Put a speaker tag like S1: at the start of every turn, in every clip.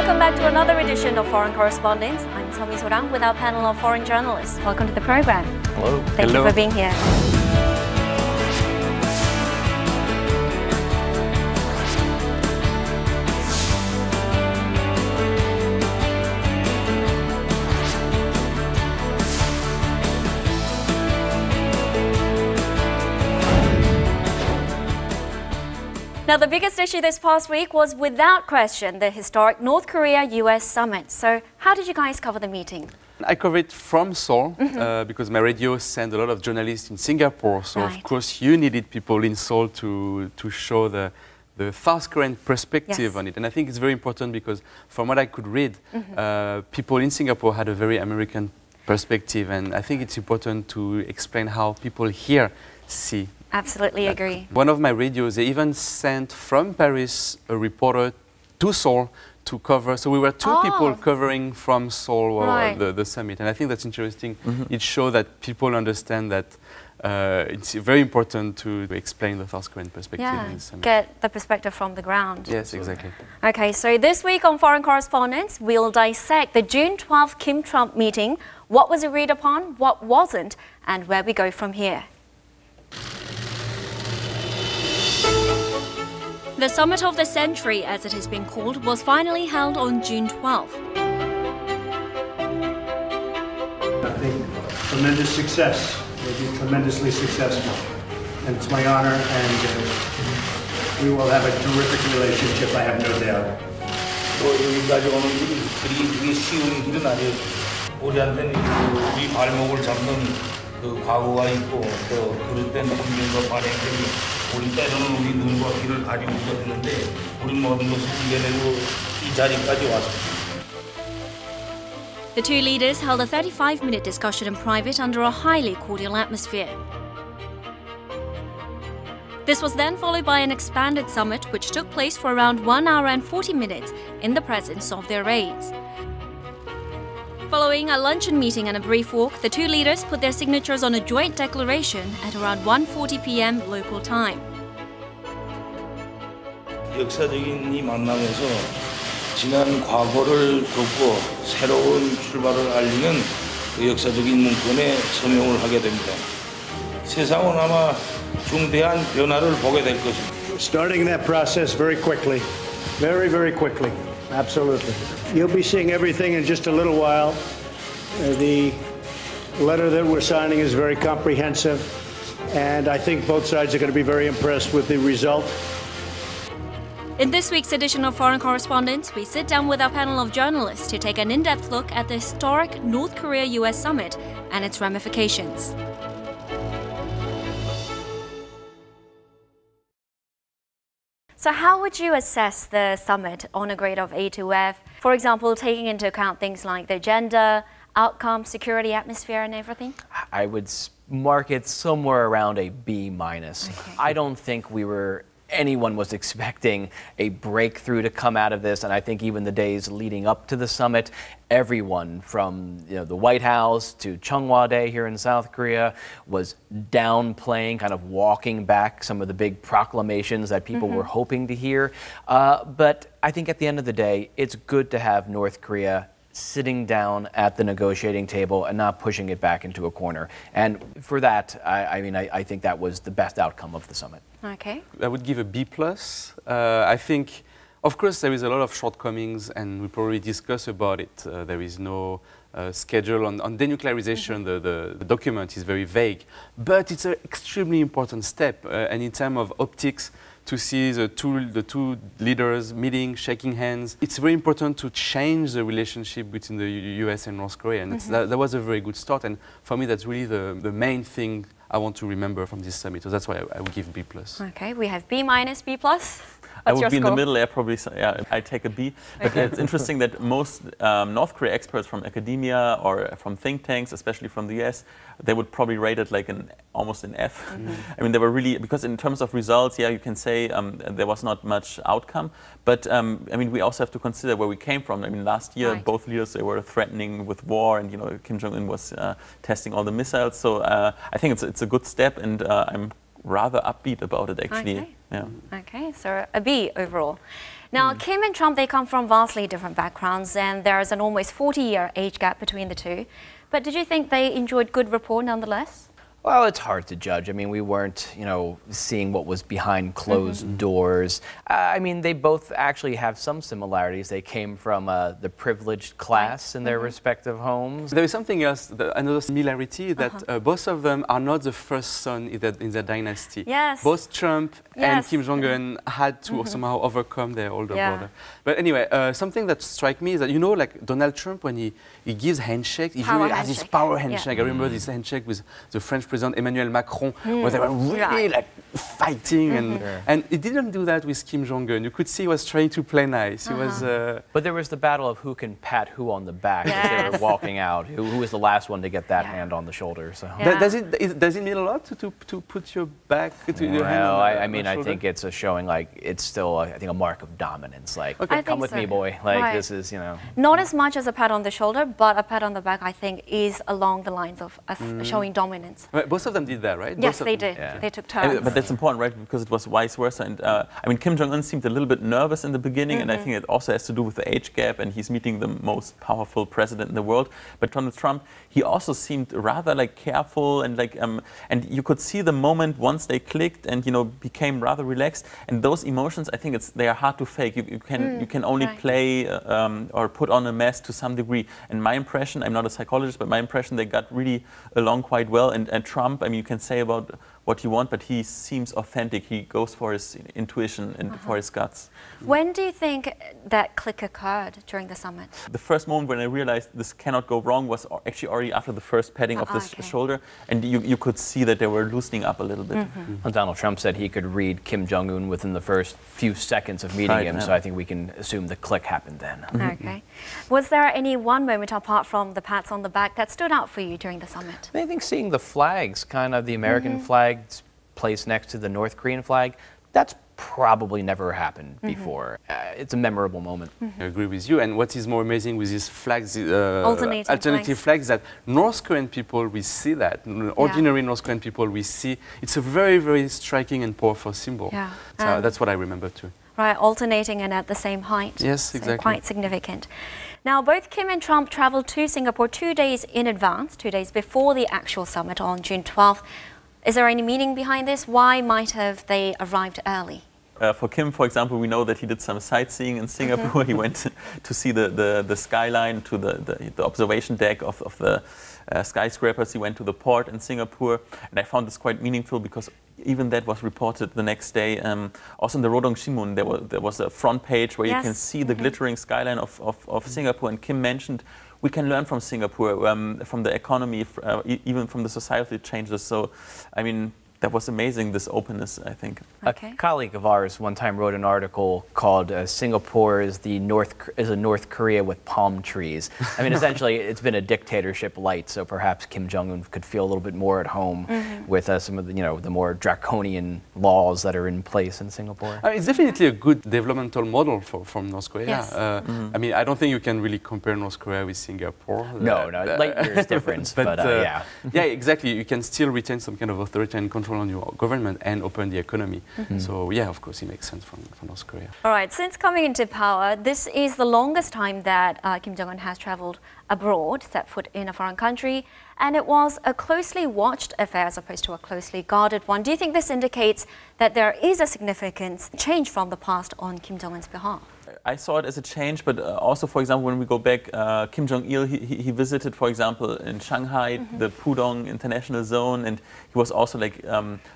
S1: Welcome back to another edition of Foreign Correspondents. I'm Sorang with our panel of foreign journalists. Welcome to the program.
S2: Hello.
S1: Thank you for being here. Now, the biggest issue this past week was, without question, the historic North Korea-U.S. summit. So how did you guys cover the meeting?
S2: I cover it from Seoul because my radio sent a lot of journalists in Singapore. So, of course, you needed people in Seoul to show the South Korean perspective on it. And I think it's very important because, from what I could read, people in Singapore had a very American perspective. And I think it's important to explain how people here see.
S1: Absolutely agree.
S2: One of my radios, they even sent from Paris a reporter to Seoul to cover. So we were two people covering from Seoul the summit. And I think that's interesting. It shows that people understand that it's very important to explain the South Korean perspective in the summit.
S1: Get the perspective from the ground.
S2: Yes, exactly.
S1: Okay, so this week on Foreign Correspondents, we'll dissect the June 12th Kim-Trump meeting, what was agreed upon, what wasn't, and where we go from here. The summit of the century, as it has been called, was finally held on June 12th.
S3: I think tremendous success. We'll be tremendously successful. And it's my honor, and we will have a terrific relationship, I have no doubt.
S4: 여기까지 오는 길이 그리 쉬운 길은 아니에요. 우리한테는 우리 발목을 잡는 그 과거가 있고 또 그릇된 국민과 발행들이 우리 때로는 우리 눈과 귀를 가리고 있었는데 우리 모든 것을 이겨내고 이 자리까지 왔습니다.
S1: The two leaders held a 35-minute discussion in private under a highly cordial atmosphere. This was then followed by an expanded summit which took place for around 1 hour and 40 minutes in the presence of their aides. Following a luncheon meeting and a brief walk, the two leaders put their signatures on a joint declaration at around 1:40 p.m. local time.
S4: 역사적인 이 만남에서 지난 과거를 덮고 새로운 출발을 알리는 그 역사적인 문건에 서명을 하게 됩니다. 세상은 아마 중대한 변화를 보게 될 것입니다.
S3: Starting that process very quickly, very, very quickly. Absolutely. You'll be seeing everything in just a little while. The letter that we're signing is very comprehensive, and I think both sides are going to be very impressed with the result.
S1: In this week's edition of Foreign Correspondents, we sit down with our panel of journalists to take an in-depth look at the historic North Korea-U.S. summit and its ramifications. So how would you assess the summit on a grade of A to F? For example, taking into account things like the agenda, outcome, security, atmosphere, and everything?
S5: I would mark it somewhere around a B-. Okay. I don't think anyone was expecting a breakthrough to come out of this, and I think even the days leading up to the summit, everyone from the White House to Chunghwa Day here in South Korea was downplaying, kind of walking back some of the big proclamations that people were hoping to hear. But I think at the end of the day, it's good to have North Korea sitting down at the negotiating table and not pushing it back into a corner. And for that, I think that was the best outcome of the summit.
S1: Okay.
S2: I would give a B+. I think, of course, there is a lot of shortcomings, and we probably discuss about it. There is no schedule on denuclerization. The document is very vague, but it's an extremely important step. And in terms of optics, to see the two leaders meeting, shaking hands. It's very important to change the relationship between the U.S. and North Korea, and that was a very good start. And for me, that's really the main thing I want to remember from this summit. So that's why I would give B+.
S1: Okay, we have B-, B+.
S6: I would be in the middle. I take a B. But it's interesting that most North Korea experts from academia or from think tanks, especially from the US, they would probably rate it like almost an F. I mean, they were really, because in terms of results, you can say there was not much outcome. But I mean, we also have to consider where we came from. I mean, last year, both leaders, they were threatening with war, and Kim Jong-un was testing all the missiles. So I think it's a good step, and I'm rather upbeat about it, actually.
S1: Okay. Okay, so a B overall. Now, Kim and Trump, they come from vastly different backgrounds, and there is an almost 40-year age gap between the two. But did you think they enjoyed good rapport nonetheless?
S5: Well, it's hard to judge. I mean, we weren't, seeing what was behind closed doors. I mean, they both actually have some similarities. They came from the privileged class in their respective homes.
S2: There is something else, another similarity, that both of them are not the first son in their dynasty.
S1: Yes.
S2: Both Trump and Kim Jong-un had to somehow overcome their older brother. But anyway, something that strikes me is that, like Donald Trump, when he gives handshakes, he really has this power handshake. I remember this handshake with the French President Emmanuel Macron, where they were really like fighting, and he didn't do that with Kim Jong-un. You could see he was trying to play nice. He was.
S5: But there was the battle of who can pat who on the back as they were walking out. Who was the last one to get that hand on the shoulder? So
S2: does it mean a lot to put your back to your hand?
S5: Well, I mean, I think it's a showing like it's still I think a mark of dominance. Like, come with me, boy. Like this is
S1: not as much as a pat on the shoulder, but a pat on the back. I think is along the lines of showing dominance.
S2: Both of them did that, right?
S1: Yes, they did. They took turns.
S6: But that's important, right? Because it was vice versa. And I mean, Kim Jong-un seemed a little bit nervous in the beginning, and I think it also has to do with the age gap, and he's meeting the most powerful president in the world. But Donald Trump, he also seemed rather like careful and like, and you could see the moment once they clicked and became rather relaxed. And those emotions, I think they are hard to fake. You can only play or put on a mask to some degree. And my impression, I'm not a psychologist, but my impression, they got really along quite well. And Trump, I mean, you can say about what you want, but he seems authentic. He goes for his intuition and for his guts.
S1: When do you think that click occurred during the summit?
S6: The first moment when I realized this cannot go wrong was actually already after the first patting of the shoulder, and you could see that they were loosening up a little bit.
S5: Well, Donald Trump said he could read Kim Jong-un within the first few seconds of meeting him, so I think we can assume the click happened then.
S1: Okay. Was there any one moment apart from the pats on the back that stood out for you during the summit?
S5: I think seeing the flags, kind of the American flag placed next to the North Korean flag, that's probably never happened before. It's a memorable moment.
S2: I agree with you. And what is more amazing with these flags, alternative flags, that North Korean people, we see that. Ordinary North Korean people, we see. It's a very, very striking and powerful symbol.
S1: Yeah.
S2: So that's what I remember too.
S1: Right, alternating and at the same height.
S2: Yes, exactly.
S1: So quite significant. Now, both Kim and Trump traveled to Singapore 2 days in advance, 2 days before the actual summit on June 12th. Is there any meaning behind this? Why might have they arrived early?
S6: For Kim, for example, we know that he did some sightseeing in Singapore. He went to see the skyline, to the observation deck of the skyscrapers. He went to the port in Singapore. And I found this quite meaningful because even that was reported the next day. Also in the Rodong Sinmun, there was a front page where you can see the glittering skyline of Singapore. And Kim mentioned we can learn from Singapore, from the economy, even from the societal changes. So, I mean, that was amazing, this openness, I think.
S1: Okay.
S5: A colleague of ours one time wrote an article called Singapore is a North Korea with palm trees. I mean, essentially, it's been a dictatorship light, so perhaps Kim Jong-un could feel a little bit more at home with some of the, the more draconian laws that are in place in Singapore.
S2: It's definitely a good developmental model from North Korea.
S1: Yes.
S2: I mean, I don't think you can really compare North Korea with Singapore.
S5: No, light years difference, but yeah.
S2: Yeah, exactly. You can still retain some kind of authority and control on your government and open the economy. So yeah, of course, it makes sense from North Korea.
S1: All right, since coming into power, this is the longest time that Kim Jong-un has traveled abroad, set foot in a foreign country, and it was a closely watched affair as opposed to a closely guarded one. Do you think this indicates that there is a significant change from the past on Kim Jong-un's behalf?
S6: I saw it as a change, but also, for example, when we go back, Kim Jong-il, he visited, for example, in Shanghai, the Pudong International Zone, and he was also like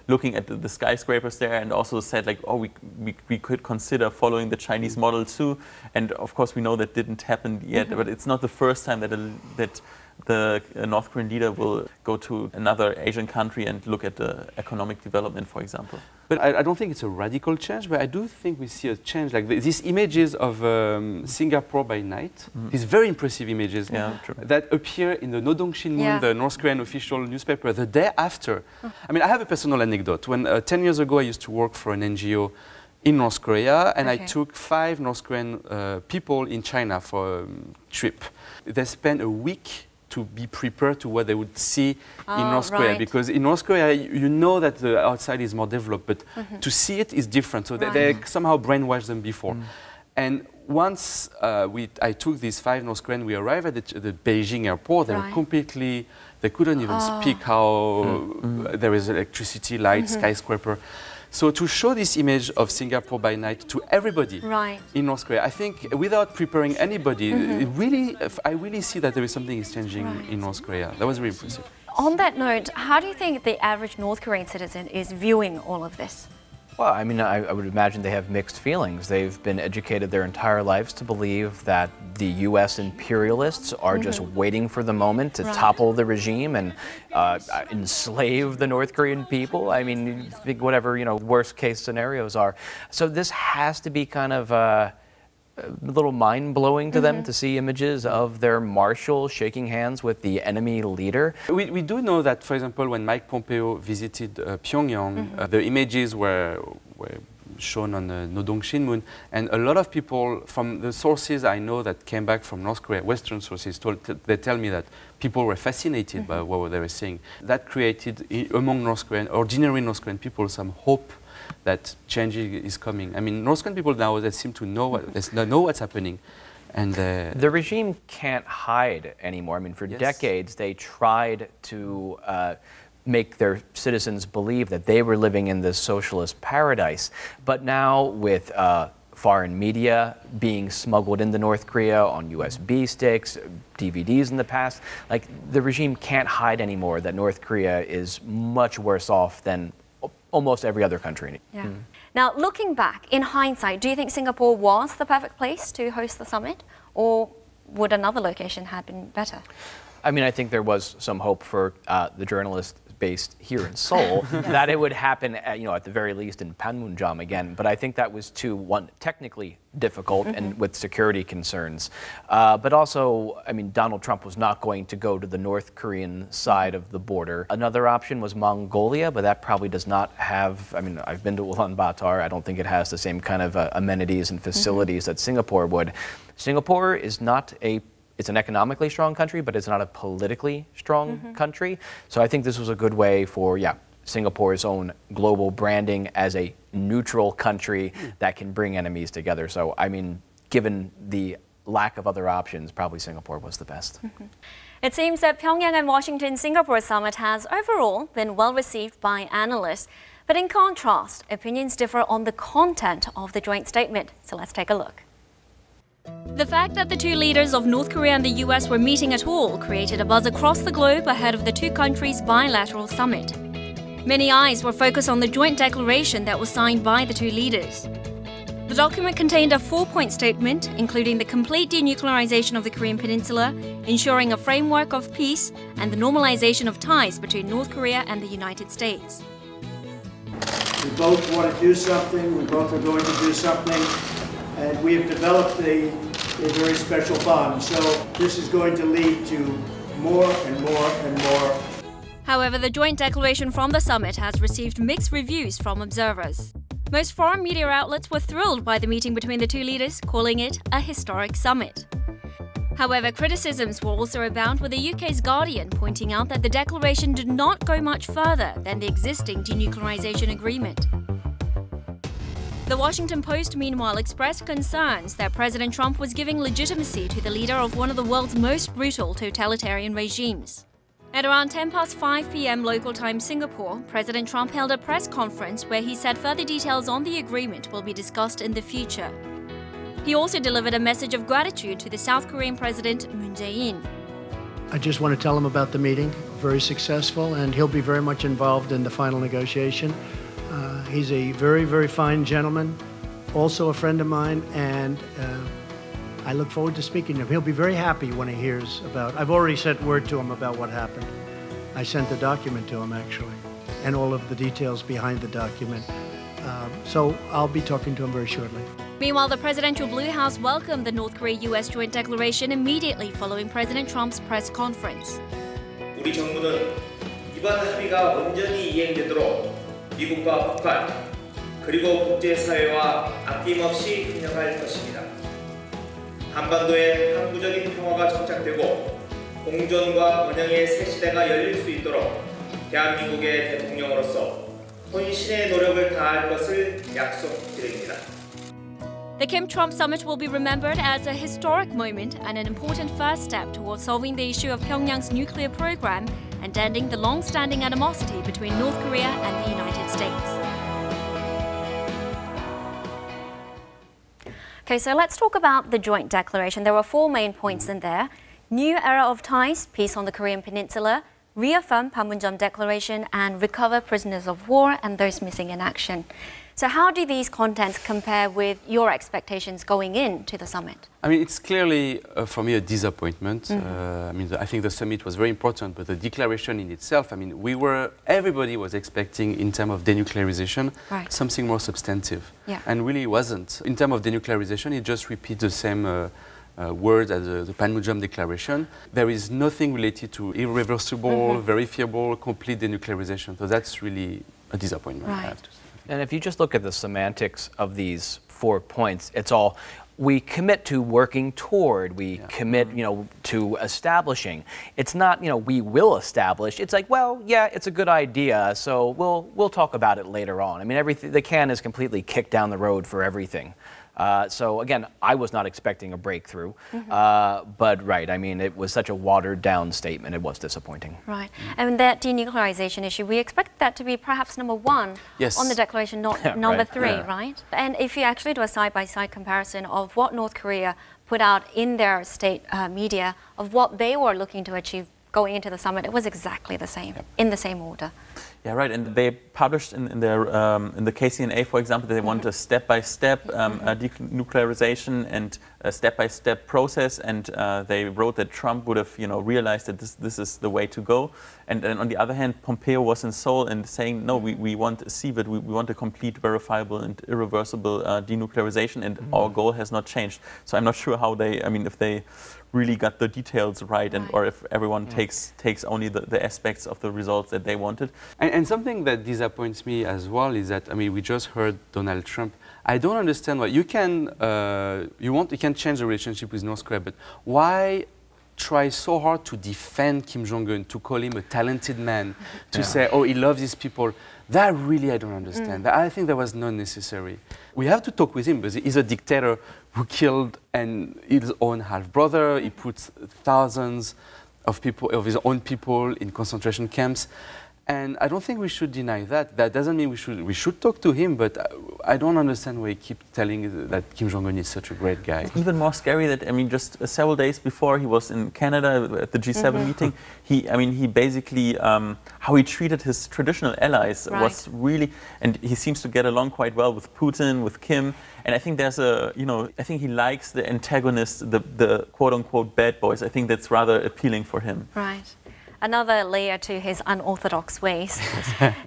S6: looking at the skyscrapers there, and also said like, oh, we could consider following the Chinese model too. And of course, we know that didn't happen yet, but it's not the first time that the North Korean leader will go to another Asian country and look at the economic development, for example.
S2: But I don't think it's a radical change, but I do think we see a change. Like these images of Singapore by night, these very impressive images that appear in the Rodong Sinmun, the North Korean official newspaper, the day after. I mean, I have a personal anecdote. When 10 years ago, I used to work for an NGO in North Korea, and I took 5 North Korean people in China for a trip. They spent a week to be prepared to what they would see in North Korea. Because in North Korea, you know that the outside is more developed, but to see it is different. So they somehow brainwashed them before. And once I took these 5 North Koreans, we arrived at the Beijing airport. They were completely, they couldn't even speak how there is electricity, light, skyscraper. So to show this image of Singapore by night to everybody in North Korea, I think without preparing anybody, I really see that there is something is changing in North Korea. That was really impressive.
S1: On that note, how do you think the average North Korean citizen is viewing all of this?
S5: Well, I mean, I would imagine they have mixed feelings. They've been educated their entire lives to believe that the U.S. imperialists are just waiting for the moment to topple the regime and enslave the North Korean people. I mean, think whatever, worst case scenarios are. So this has to be kind of a little mind-blowing to them to see images of their marshal shaking hands with the enemy leader.
S2: We do know that, for example, when Mike Pompeo visited Pyongyang, the images were shown on the Nodong Shinmun, and a lot of people from the sources I know that came back from North Korea, Western sources, they tell me that people were fascinated by what they were seeing. That created among North Korean, ordinary North Korean people, some hope that change is coming. I mean, North Korean people now, they seem to know what's happening. And
S5: the regime can't hide anymore. I mean, for decades, they tried to make their citizens believe that they were living in this socialist paradise. But now with foreign media being smuggled into North Korea on USB sticks, DVDs in the past, like the regime can't hide anymore that North Korea is much worse off than almost every other country.
S1: Yeah. Now, looking back, in hindsight, do you think Singapore was the perfect place to host the summit, or would another location have been better?
S5: I mean, I think there was some hope for the journalists based here in Seoul that it would happen, at the very least in Panmunjom again. But I think that was technically difficult and with security concerns. But also, I mean, Donald Trump was not going to go to the North Korean side of the border. Another option was Mongolia, but that probably does not have, I mean, I've been to Ulaanbaatar. I don't think it has the same kind of amenities and facilities that Singapore would. Singapore is not it's an economically strong country, but it's not a politically strong country. So I think this was a good way for, Singapore's own global branding as a neutral country that can bring enemies together. So, I mean, given the lack of other options, probably Singapore was the best.
S1: It seems that Pyongyang and Washington-Singapore summit has overall been well received by analysts. But in contrast, opinions differ on the content of the joint statement. So let's take a look. The fact that the two leaders of North Korea and the US were meeting at all created a buzz across the globe ahead of the two countries' bilateral summit. Many eyes were focused on the joint declaration that was signed by the two leaders. The document contained a 4-point statement, including the complete denuclerization of the Korean Peninsula, ensuring a framework of peace, and the normalization of ties between North Korea and the United States.
S3: We both want to do something, we both are going to do something, and we have developed a very special bond. So this is going to lead to more and more and more.
S1: However, the joint declaration from the summit has received mixed reviews from observers. Most foreign media outlets were thrilled by the meeting between the two leaders, calling it a historic summit. However, criticisms were also abound, with the UK's Guardian pointing out that the declaration did not go much further than the existing denuclearization agreement. The Washington Post, meanwhile, expressed concerns that President Trump was giving legitimacy to the leader of one of the world's most brutal totalitarian regimes. At around 5 p.m. local time Singapore, President Trump held a press conference where he said further details on the agreement will be discussed in the future. He also delivered a message of gratitude to the South Korean President Moon Jae-in.
S3: I just want to tell him about the meeting, very successful, and he'll be very much involved in the final negotiation. He's a very, very fine gentleman, also a friend of mine, and I look forward to speaking to him. He'll be very happy when he hears about. I've already sent word to him about what happened. I sent the document to him, actually, and all of the details behind the document. So I'll be talking to him very shortly.
S1: Meanwhile, the presidential Blue House welcomed the North Korea-U.S. joint declaration immediately following President Trump's press conference.
S7: 우리 정부는 이번 합의가 온전히 이행되도록 미국과 북한 그리고 국제사회와 아낌없이 협력할 것입니다. 한반도에 항구적인 평화가 정착되고 공존과 번영의 새 시대가 열릴 수 있도록 대한민국의 대통령으로서 혼신의 노력을 다할 것을 약속드립니다.
S1: The Kim-Trump summit will be remembered as a historic moment and an important first step towards solving the issue of Pyongyang's nuclear program and ending the long-standing animosity between North Korea and the United States. Okay, so let's talk about the joint declaration. There were 4 main points in there. New era of ties, peace on the Korean Peninsula, reaffirm Panmunjom Declaration, and recover prisoners of war and those missing in action. So how do these contents compare with your expectations going into the summit?
S2: I mean, it's clearly, for me, a disappointment. I think the summit was very important, but the declaration in itself, I mean, everybody was expecting, in terms of denuclearization, something more substantive.
S1: Yeah.
S2: And really wasn't. In terms of denuclearization, it just repeats the same words as the Panmunjom Declaration. There is nothing related to irreversible, verifiable, complete denuclearization. So that's really a disappointment, I have to say.
S5: And if you just look at the semantics of these 4 points, it's all we commit to working toward, we commit, to establishing. It's not, we will establish. It's like, well, yeah, it's a good idea, so we'll talk about it later on. I mean, the can is completely kicked down the road for everything. So again, I was not expecting a breakthrough, but I mean, it was such a watered down statement, it was disappointing.
S1: Right, and that denuclearization issue, we expect that to be perhaps number 1 on the declaration, not number 3, right? And if you actually do a side-by-side comparison of what North Korea put out in their state media, of what they were looking to achieve going into the summit, it was exactly the same, in the same order.
S6: Yeah, right. And they published in their in the KCNA, for example, they want a step-by-step denuclearization and a step-by-step process. And they wrote that Trump would have, realized that this is the way to go. And then on the other hand, Pompeo was in Seoul and saying, no, we want a CVID, we want a complete, verifiable, and irreversible denuclearization, and our goal has not changed. So I'm not sure how if they really got the details right, or if everyone takes only the aspects of the results that they wanted.
S2: And something that disappoints me as well is that, we just heard Donald Trump. I don't understand why you can change the relationship with North Korea, but why try so hard to defend Kim Jong-un, to call him a talented man, to say, oh, he loves his people? That really I don't understand. I think that was not necessary. We have to talk with him because he's a dictator who killed his own half-brother. He puts thousands of his own people in concentration camps. And I don't think we should deny that. That doesn't mean we should talk to him, but I don't understand why he keeps telling that Kim Jong-un is such a great guy.
S6: It's even more scary that, just several days before he was in Canada at the G7 meeting, he basically, how he treated his traditional allies was really, and he seems to get along quite well with Putin, with Kim, and I think there's I think he likes the antagonists, the quote-unquote bad boys. I think that's rather appealing for him.
S1: Right. Another layer to his unorthodox ways.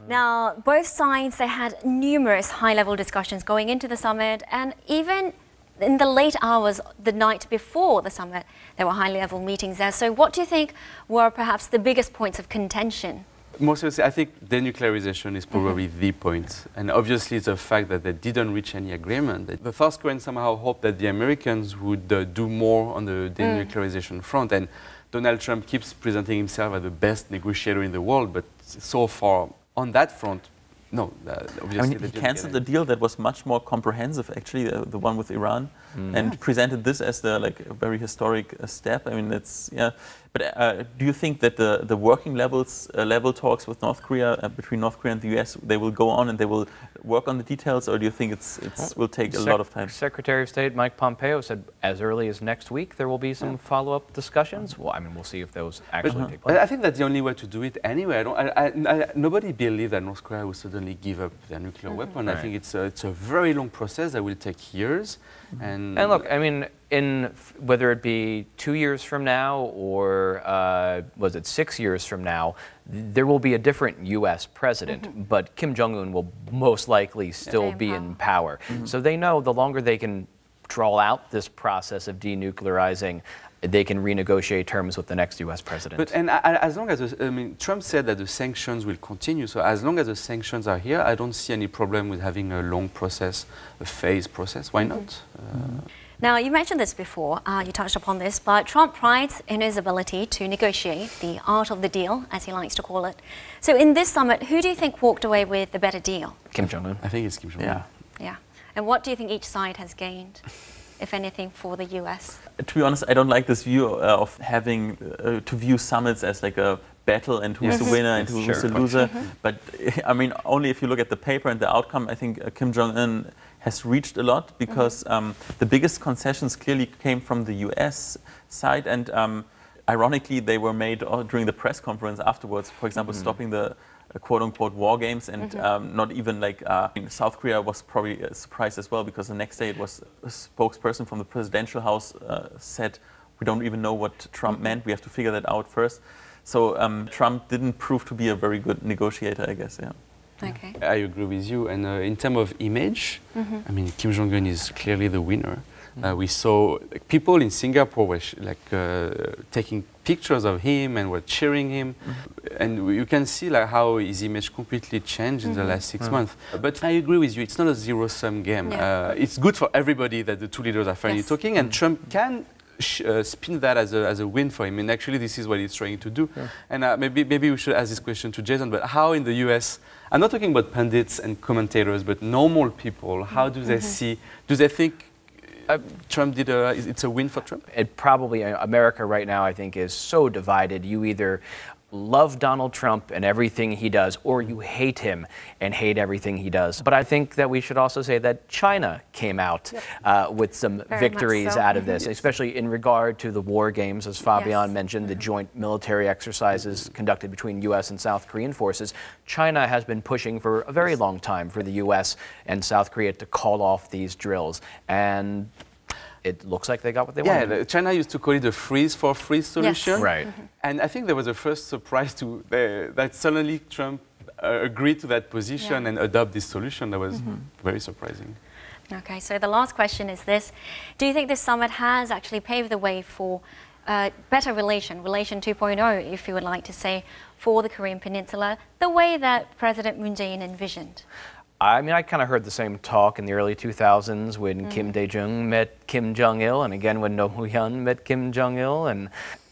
S1: Now, both sides, they had numerous high-level discussions going into the summit, and even in the late hours the night before the summit, there were high-level meetings there. So what do you think were perhaps the biggest points of contention?
S2: Most seriously, I think denuclearization is probably the point. And obviously the fact that they didn't reach any agreement. The South Koreans somehow hoped that the Americans would do more on the denuclearization front. And Donald Trump keeps presenting himself as the best negotiator in the world, but so far on that front, no. Obviously,
S6: he canceled the deal that was much more comprehensive, actually, the one with Iran, and presented this as a very historic step. But do you think that the working level talks with North Korea, between North Korea and the U.S., they will go on and they will work on the details, or do you think it will take a lot of time?
S5: Secretary of State Mike Pompeo said as early as next week there will be some follow-up discussions. Well, we'll see if those actually take place.
S2: I think that's the only way to do it anyway. Nobody believes that North Korea will suddenly give up their nuclear weapon. I think it's a very long process that will take years. And
S5: look, whether it be 2 years from now or was it 6 years from now, there will be a different U.S. president, but Kim Jong-un will most likely still be in power. So they know the longer they can draw out this process of denuclearizing, they can renegotiate terms with the next U.S. president.
S2: But as long as Trump said that the sanctions will continue. So as long as the sanctions are here, I don't see any problem with having a long process, a phased process. Why not?
S1: Now, you mentioned this before, you touched upon this, but Trump prides in his ability to negotiate, the art of the deal, as he likes to call it. So in this summit, who do you think walked away with the better deal?
S5: Kim Jong-un.
S2: I think it's Kim Jong-un.
S1: Yeah. And what do you think each side has gained, if anything, for the US?
S6: To be honest, I don't like this view of having to view summits as like a battle and who's the winner and who's the loser. But I mean, only if you look at the paper and the outcome, I think Kim Jong-un has reached a lot, because the biggest concessions clearly came from the US side, and ironically they were made during the press conference afterwards. For example, stopping the quote-unquote war games, and not even like South Korea was probably surprised as well, because the next day it was a spokesperson from the presidential house said, we don't even know what Trump meant, we have to figure that out first. So Trump didn't prove to be a very good negotiator, I guess. Yeah.
S1: Okay.
S2: I agree with you. And in terms of image, I mean, Kim Jong-un is clearly the winner. We saw people in Singapore were taking pictures of him and were cheering him. And you can see like how his image completely changed in the last 6 months. But I agree with you, it's not a zero-sum game. It's good for everybody that the two leaders are finally talking, and Trump can spin that as a win for him. And actually, this is what he's trying to do. And maybe we should ask this question to Jason, but how in the US, I'm not talking about pundits and commentators, but normal people, how do they see, do they think Trump did it's a win for Trump?
S5: It probably, America right now, I think, is so divided. You either love Donald Trump and everything he does, or you hate him and hate everything he does. But I think that we should also say that China came out with some victories out of this, especially in regard to the war games, as Fabian mentioned, the joint military exercises conducted between U.S. and South Korean forces. China has been pushing for a very long time for the U.S. and South Korea to call off these drills. And it looks like they got what they wanted.
S2: Yeah, China used to call it a freeze for freeze solution.
S5: Yes. Right.
S2: And I think there was a first surprise that suddenly Trump agreed to that position and adopt this solution. That was very surprising.
S1: Okay, so the last question is this. Do you think this summit has actually paved the way for better relation 2.0, if you would like to say, for the Korean Peninsula, the way that President Moon Jae-in envisioned?
S5: I mean, I kind of heard the same talk in the early 2000s when Kim Dae-jung met Kim Jong-il, and again when Roh Moo-hyun met Kim Jong-il. And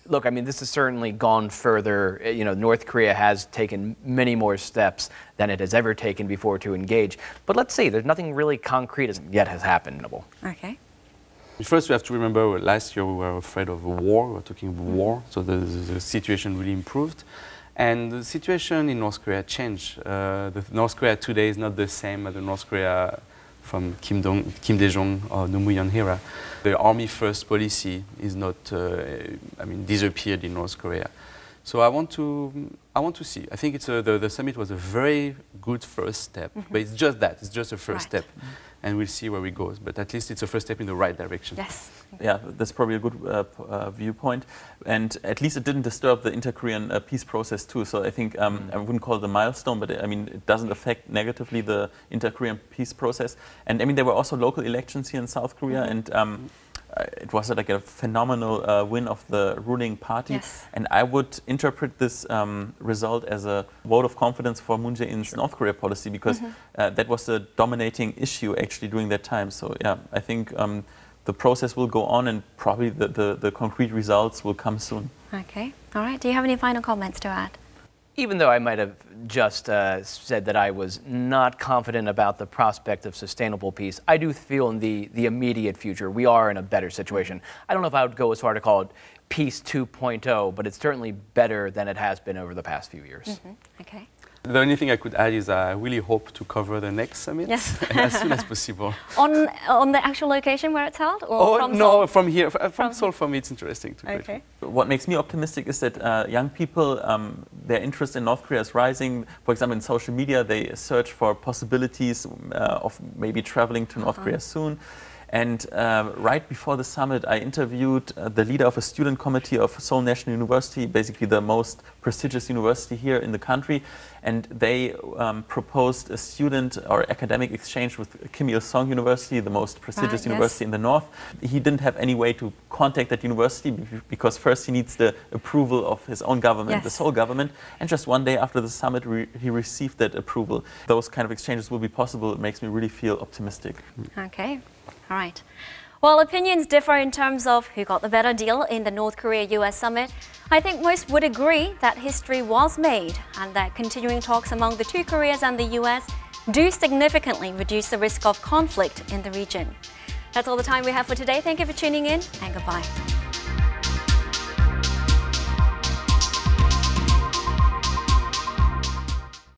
S5: look, I mean, this has certainly gone further. You know, North Korea has taken many more steps than it has ever taken before to engage. But let's see, there's nothing really concrete yet has happened.
S1: Okay.
S2: First, we have to remember last year we were afraid of a war. We were talking about war, so the situation really improved. And the situation in North Korea changed. The North Korea today is not the same as the North Korea from Kim Dae-jung or Roh Moo-hyun era. The army first policy is not, disappeared in North Korea. So I want to see. I think the summit was a very good first step, but it's just that. It's just a first step. And we'll see where it goes. But at least it's a first step in the right direction.
S1: Yes.
S6: Yeah, that's probably a good viewpoint. And at least it didn't disturb the inter-Korean peace process too. So I think, I wouldn't call it a milestone, but I mean, it doesn't affect negatively the inter-Korean peace process. And I mean, there were also local elections here in South Korea, and it was like a phenomenal win of the ruling party.
S1: Yes.
S6: And I would interpret this result as a vote of confidence for Moon Jae-in's North Korea policy, because that was the dominating issue actually during that time. So yeah, I think the process will go on, and probably the concrete results will come soon.
S1: Okay. All right. Do you have any final comments to add?
S5: Even though I might have just said that I was not confident about the prospect of sustainable peace, I do feel in the immediate future we are in a better situation. I don't know if I would go as far to call it peace 2.0, but it's certainly better than it has been over the past few years.
S1: Okay.
S2: The only thing I could add is I really hope to cover the next summit as soon as possible.
S1: On the actual location where it's held? Or from
S2: no,
S1: Seoul?
S2: from here. From Seoul, for me, it's interesting to go to.
S6: What makes me optimistic is that young people, their interest in North Korea is rising. For example, in social media, they search for possibilities of maybe traveling to North Korea soon. And right before the summit, I interviewed the leader of a student committee of Seoul National University, basically the most prestigious university here in the country. And they proposed a student or academic exchange with Kim Il-sung University, the most prestigious university in the north. He didn't have any way to contact that university because first he needs the approval of his own government, the Seoul government. And just one day after the summit, he received that approval. Those kind of exchanges will be possible. It makes me really feel optimistic.
S1: Okay. All right. Well, opinions differ in terms of who got the better deal in the North Korea-U.S. summit. I think most would agree that history was made and that continuing talks among the two Koreas and the U.S. do significantly reduce the risk of conflict in the region. That's all the time we have for today. Thank you for tuning in, and goodbye.